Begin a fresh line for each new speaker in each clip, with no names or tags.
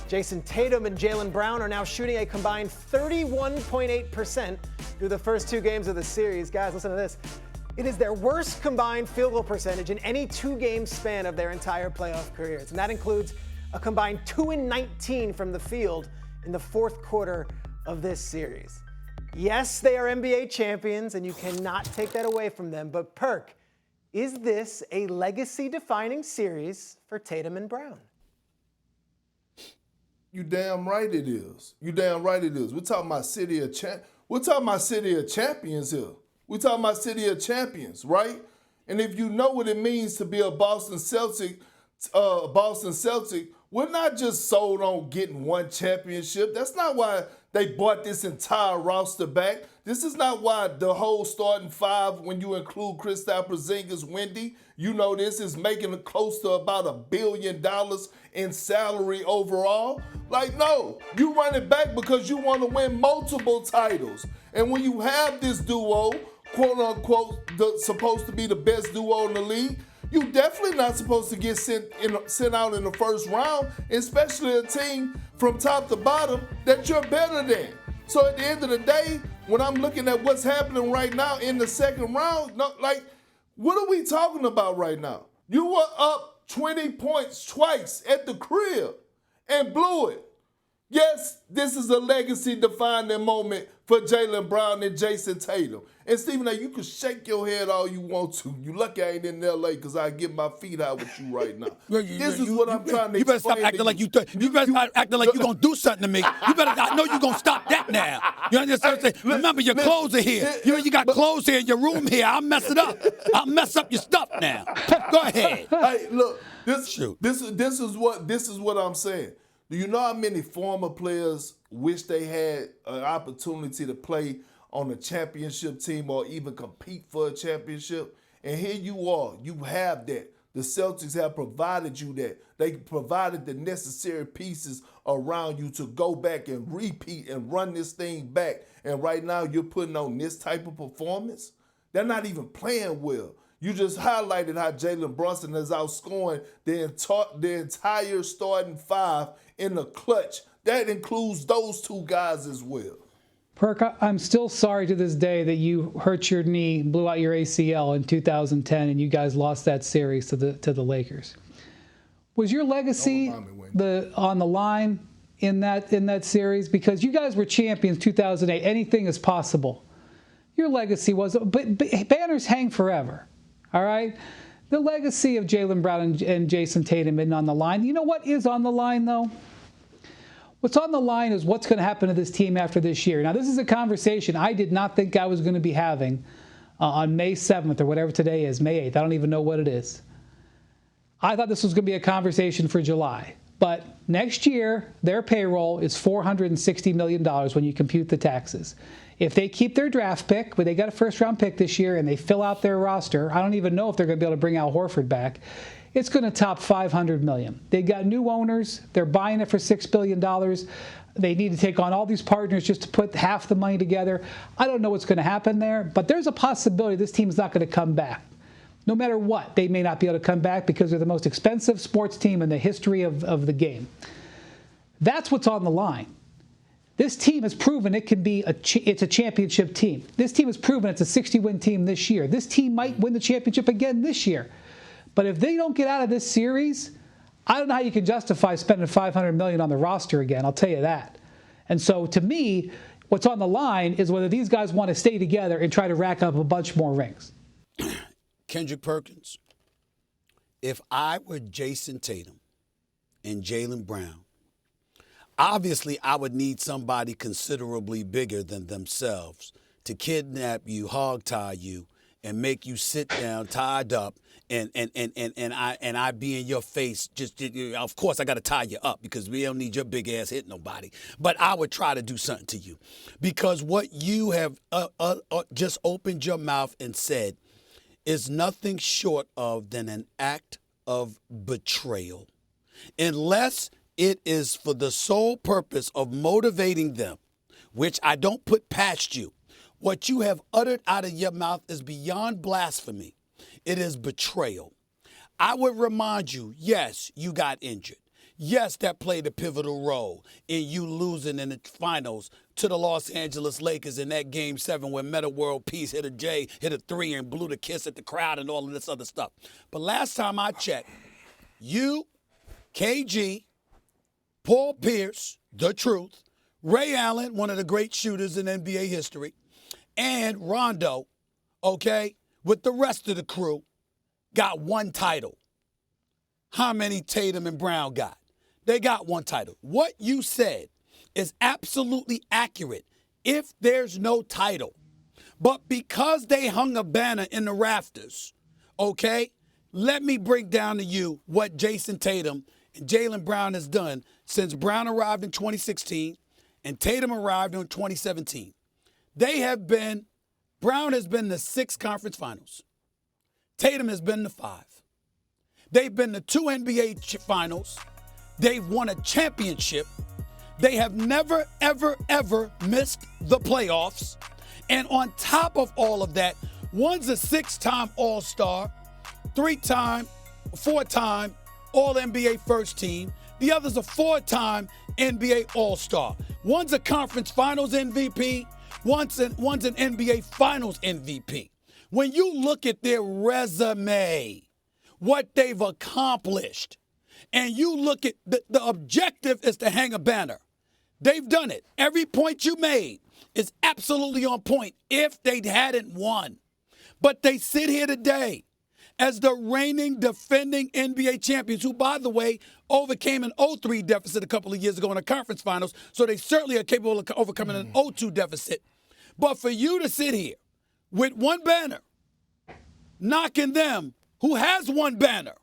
Jayson Tatum and Jaylen Brown are now shooting a combined 31.8% through the first two games of the series. Guys, listen to this. It is their worst combined field goal percentage in any two-game span of their entire playoff careers. And that includes a combined 2-19 from the field in the fourth quarter of this series. Yes, they are NBA champions, and you cannot take that away from them. But Perk, is this a legacy-defining series for Tatum and Brown?
You damn right it is. You damn right it is. We're talking about city of champions here. We're talking about city of champions, right? And if you know what it means to be a Boston Celtic, we're not just sold on getting one championship. That's not why they bought this entire roster back. This is not why the whole starting five, when you include Kristaps Porzingis, Wendy, you know this is making it close to about $1 billion in salary overall. Like, no, you run it back because you want to win multiple titles. And when you have this duo, quote unquote, supposed to be the best duo in the league, you definitely not supposed to get sent out in the first round, especially a team from top to bottom that you're better than. So at the end of the day, when I'm looking at what's happening right now in the second round, what are we talking about right now? You were up 20 points twice at the crib and blew it. Yes, this is a legacy-defining moment for Jaylen Brown and Jayson Tatum. And Stephen A., you can shake your head all you want to. You lucky I ain't in L.A. because I get my feet out with you right now. This is what I'm trying to explain.
You better stop acting like you better stop acting like you're going to do something to me. You better, I know you're going to stop that now. You understand what I'm saying? Remember, your clothes are here. You got clothes here in your room here. I'll mess it up. I'll mess up your stuff now. Go ahead.
Hey, look, this is what I'm saying. Do you know how many former players wish they had an opportunity to play on a championship team or even compete for a championship? And here you are. You have that. The Celtics have provided you that. They provided the necessary pieces around you to go back and repeat and run this thing back. And right now you're putting on this type of performance? They're not even playing well. You just highlighted how Jalen Brunson is outscoring the entire starting five in the clutch. That includes those two guys as well.
Perk, I'm still sorry to this day that you hurt your knee, blew out your ACL in 2010, and you guys lost that series to the Lakers. Was your legacy on the line in that series? Because you guys were champions 2008. Anything is possible. Your legacy was, but banners hang forever. All right? The legacy of Jaylen Brown and Jayson Tatum isn't on the line. You know what is on the line, though? What's on the line is what's going to happen to this team after this year. Now, this is a conversation I did not think I was going to be having on May 7th or whatever today is, May 8th. I don't even know what it is. I thought this was going to be a conversation for July. But next year, their payroll is $460 million when you compute the taxes. If they keep their draft pick, but they got a first-round pick this year, and they fill out their roster, I don't even know if they're going to be able to bring Al Horford back. It's going to top $500 million. They got new owners. They're buying it for $6 billion. They need to take on all these partners just to put half the money together. I don't know what's going to happen there, but there's a possibility this team's not going to come back. No matter what, they may not be able to come back because they're the most expensive sports team in the history of the game. That's what's on the line. This team has proven it can be it's a championship team. This team has proven it's a 60-win team this year. This team might win the championship again this year. But if they don't get out of this series, I don't know how you can justify spending $500 million on the roster again. I'll tell you that. And so to me, what's on the line is whether these guys want to stay together and try to rack up a bunch more rings.
Kendrick Perkins, if I were Jayson Tatum and Jaylen Brown, obviously I would need somebody considerably bigger than themselves to kidnap you, hogtie you, and make you sit down tied up and I be in your face. Just of course I got to tie you up because we don't need your big ass hit nobody. But I would try to do something to you because what you have just opened your mouth and said is nothing short of than an act of betrayal, unless it is for the sole purpose of motivating them, which I don't put past you. What you have uttered out of your mouth is beyond blasphemy. It is betrayal. I would remind you, yes, you got injured. Yes, that played a pivotal role in you losing in the finals to the Los Angeles Lakers in that Game 7 where Metta World Peace hit a 3 and blew the kiss at the crowd and all of this other stuff. But last time I checked, you, KG, Paul Pierce, the truth, Ray Allen, one of the great shooters in NBA history, and Rondo, okay, with the rest of the crew, got one title. How many Tatum and Brown got? They got one title. What you said is absolutely accurate if there's no title. But because they hung a banner in the rafters, okay, let me break down to you what Jayson Tatum and Jaylen Brown has done since Brown arrived in 2016 and Tatum arrived in 2017. Brown has been the 6 conference finals. Tatum has been the 5. They've been to 2 NBA finals. They've won a championship. They have never, ever, ever missed the playoffs. And on top of all of that, one's a 6-time All-Star, 3-time, 4-time All-NBA first team. The other's a 4-time NBA All-Star. One's a conference finals MVP. One's an NBA finals MVP. When you look at their resume, what they've accomplished, and you look at the objective is to hang a banner. They've done it. Every point you made is absolutely on point if they hadn't won. But they sit here today as the reigning defending NBA champions, who, by the way, overcame an 0-3 deficit a couple of years ago in the conference finals, so they certainly are capable of overcoming an 0-2 deficit. But for you to sit here with one banner, knocking them who has one banner,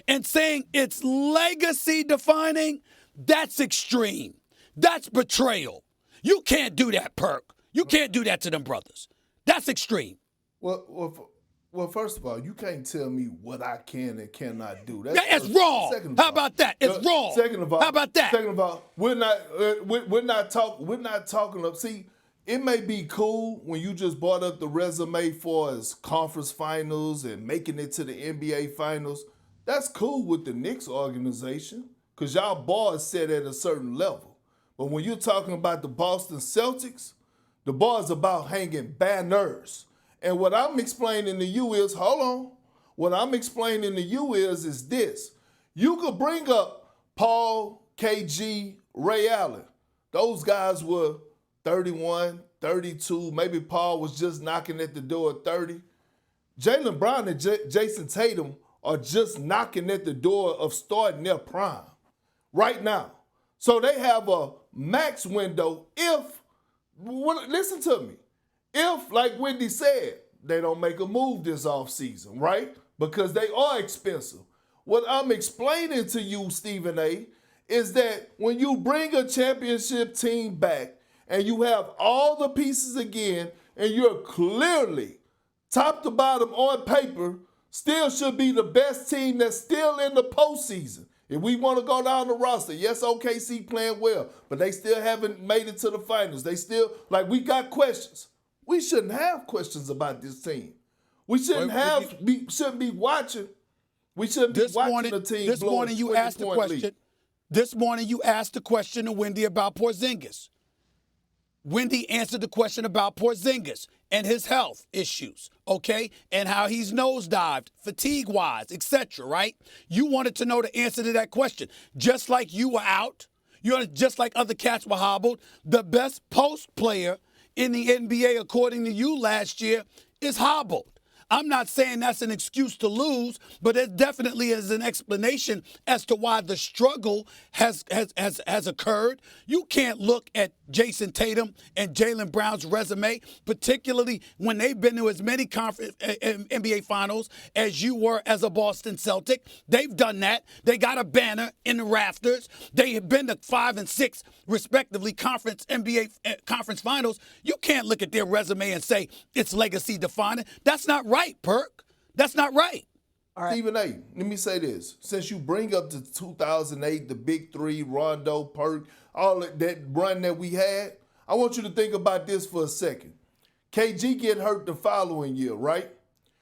and saying it's legacy defining, that's extreme. That's betrayal. You can't do that, Perk. You can't do that to them brothers. That's extreme.
Well, first of all, you can't tell me what I can and cannot do.
That's wrong. How about that? It's wrong.
Second of all,
how about that?
Second of all, we're not talking up. See, it may be cool when you just brought up the resume for as conference finals and making it to the NBA finals. That's cool with the Knicks organization because y'all bar is set at a certain level. But when you're talking about the Boston Celtics, the bar is about hanging banners. And what I'm explaining to you is, hold on. What I'm explaining to you is this. You could bring up Paul, KG, Ray Allen. Those guys were 31, 32. Maybe Paul was just knocking at the door at 30. Jaylen Brown and Jayson Tatum are just knocking at the door of starting their prime right now. So they have a max window listen to me, if, like Wendy said, they don't make a move this offseason, right? Because they are expensive. What I'm explaining to you, Stephen A., is that when you bring a championship team back and you have all the pieces again and you're clearly top to bottom on paper, still should be the best team that's still in the postseason. If we want to go down the roster, yes, OKC playing well, but they still haven't made it to the finals. They still, we got questions. We shouldn't have questions about this team. We shouldn't shouldn't be watching. We shouldn't be watching the team.
This morning you asked the question. This morning you asked the question to Wendy about Porzingis. Wendy answered the question about Porzingis and his health issues, okay, and how he's nosedived, fatigue-wise, etc., right? You wanted to know the answer to that question. Just like you were out, just like other cats were hobbled, the best post player in the NBA, according to you last year, is hobbled. I'm not saying that's an excuse to lose, but it definitely is an explanation as to why the struggle has occurred. You can't look at Jayson Tatum and Jaylen Brown's resume, particularly when they've been to as many NBA finals as you were as a Boston Celtic. They've done that. They got a banner in the rafters. They have been to 5 and 6, respectively, NBA conference finals. You can't look at their resume and say it's legacy defining. That's not right, Perk. That's not right.
All right. Stephen A., let me say this. Since you bring up the 2008, the Big Three, Rondo, Perk, all that run that we had, I want you to think about this for a second. KG get hurt the following year, right?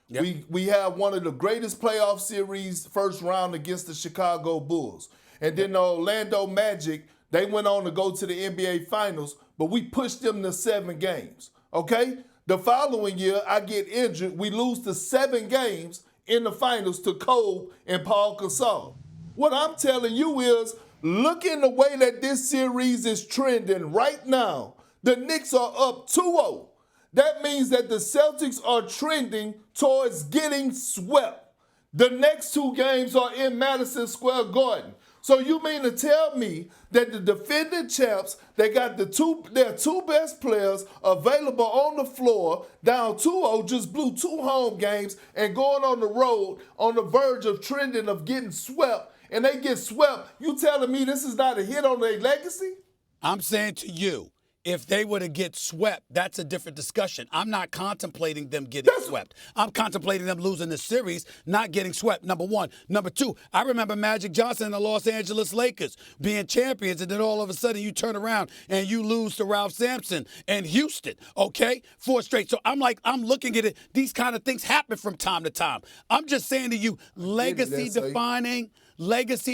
Yep. We have one of the greatest playoff series first round against the Chicago Bulls. And then the Orlando Magic, they went on to go to the NBA Finals, but we pushed them to 7 games, okay? The following year, I get injured. We lose to 7 games in the finals to Kobe and Paul Gasol. What I'm telling you is, look in the way that this series is trending right now. The Knicks are up 2-0. That means that the Celtics are trending towards getting swept. The next 2 games are in Madison Square Garden. So you mean to tell me that the defending champs, they got their 2 best players available on the floor, down 2-0, just blew 2 home games and going on the road on the verge of trending of getting swept, and they get swept? You telling me this is not a hit on their legacy?
I'm saying to you, if they were to get swept, that's a different discussion. I'm not contemplating them getting swept. I'm contemplating them losing the series, not getting swept, number one. Number two, I remember Magic Johnson and the Los Angeles Lakers being champions, and then all of a sudden you turn around and you lose to Ralph Sampson and Houston, okay? 4 straight. So I'm looking at it. These kind of things happen from time to time. I'm just saying to you, legacy defining, I get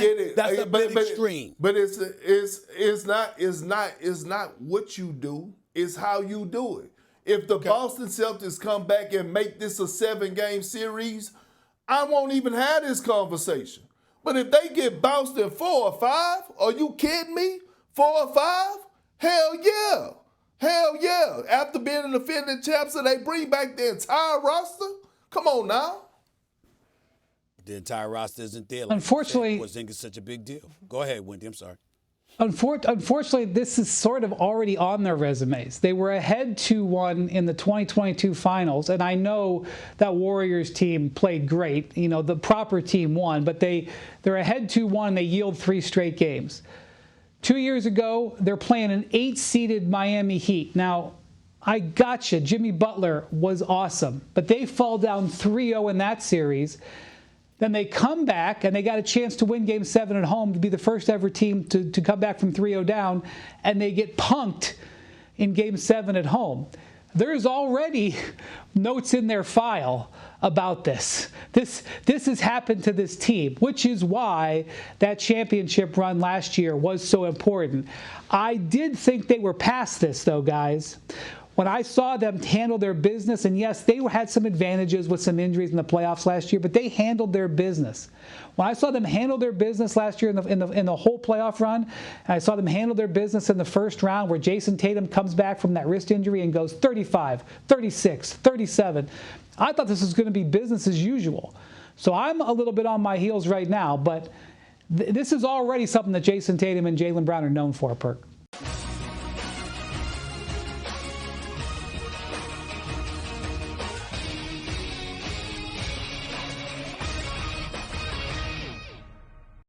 it.
That's
a bit extreme.
But it's not what you do, it's how you do it. If the Boston Celtics come back and make this a 7-game series, I won't even have this conversation. But if they get bounced in 4 or 5, are you kidding me? 4 or 5? Hell yeah. Hell yeah. After being an defending champs, and they bring back the entire roster? Come on now.
The entire roster isn't there.
Unfortunately,
Porzingis is such a big deal. Go ahead, Wendy. I'm sorry.
Unfortunately, this is sort of already on their resumes. They were ahead 2-1 in the 2022 finals, and I know that Warriors team played great. You know, the proper team won, but they're ahead 2-1. They yield 3 straight games. 2 years ago, they're playing an 8-seeded Miami Heat. Now, I gotcha. Jimmy Butler was awesome, but they fall down 3-0 in that series. Then they come back, and they got a chance to win Game 7 at home to be the first ever team to come back from 3-0 down, and they get punked in Game 7 at home. There's already notes in their file about this. This has happened to this team, which is why that championship run last year was so important. I did think they were past this, though, guys. When I saw them handle their business, and yes, they had some advantages with some injuries in the playoffs last year, but they handled their business. When I saw them handle their business last year in the whole playoff run, and I saw them handle their business in the first round where Jayson Tatum comes back from that wrist injury and goes 35, 36, 37, I thought this was going to be business as usual. So I'm a little bit on my heels right now, but this is already something that Jayson Tatum and Jaylen Brown are known for, Perk.